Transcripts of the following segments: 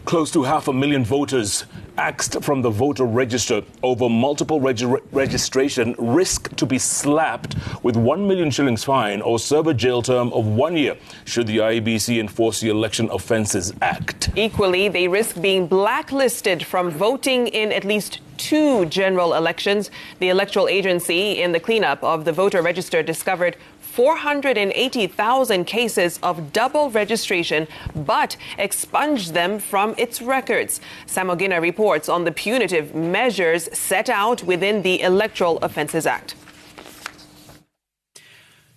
Close to 500,000 voters axed from the voter register over multiple registration risk to be slapped with 1 million shillings fine or serve a jail term of 1 year should the IEBC enforce the Election Offences Act. Equally, they risk being blacklisted from voting in at least 2 general elections. The electoral agency, in the cleanup of the voter register, discovered 480,000 cases of double registration, but expunged them from its records. Samogina reports on the punitive measures set out within the Electoral Offences Act.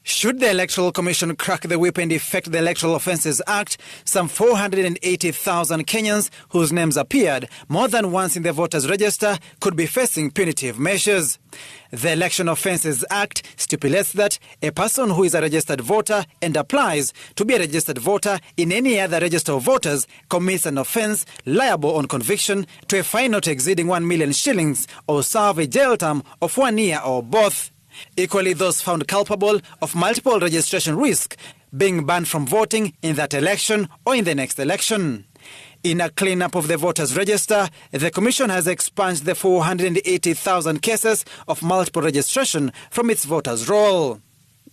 Should the Electoral Commission crack the whip and effect the Electoral Offences Act, some 480,000 Kenyans whose names appeared more than once in the voters' register could be facing punitive measures. The Election Offences Act stipulates that a person who is a registered voter and applies to be a registered voter in any other register of voters commits an offence liable on conviction to a fine not exceeding 1 million shillings or serve a jail term of 1 year or both. Equally, those found culpable of multiple registration risk being banned from voting in that election or in the next election. In a cleanup of the voters' register, the Commission has expunged the 480,000 cases of multiple registration from its voters' roll.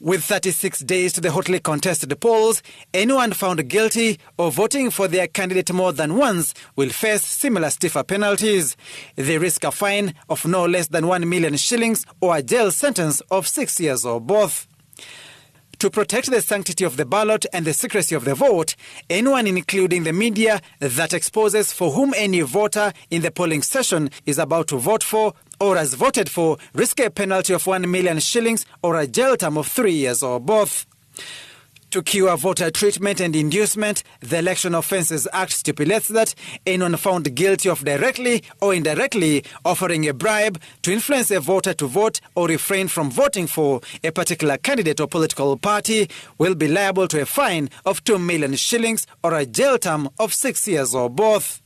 With 36 days to the hotly contested polls, anyone found guilty of voting for their candidate more than once will face similar stiffer penalties. They risk a fine of no less than 1 million shillings or a jail sentence of 6 years or both. To protect the sanctity of the ballot and the secrecy of the vote, anyone, including the media, that exposes for whom any voter in the polling session is about to vote for or has voted for risk a penalty of 1 million shillings or a jail term of 3 years or both. To cure voter treatment and inducement, the Election Offences Act stipulates that anyone found guilty of directly or indirectly offering a bribe to influence a voter to vote or refrain from voting for a particular candidate or political party will be liable to a fine of 2 million shillings or a jail term of 6 years or both.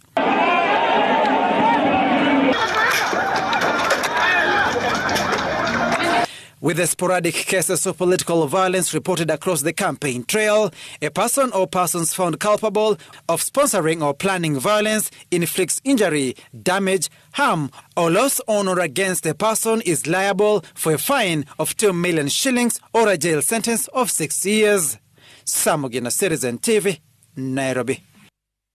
With the sporadic cases of political violence reported across the campaign trail, a person or persons found culpable of sponsoring or planning violence inflicts injury, damage, harm, or loss on or against a person is liable for a fine of 2 million shillings or a jail sentence of 6 years. Samogina, Citizen TV, Nairobi.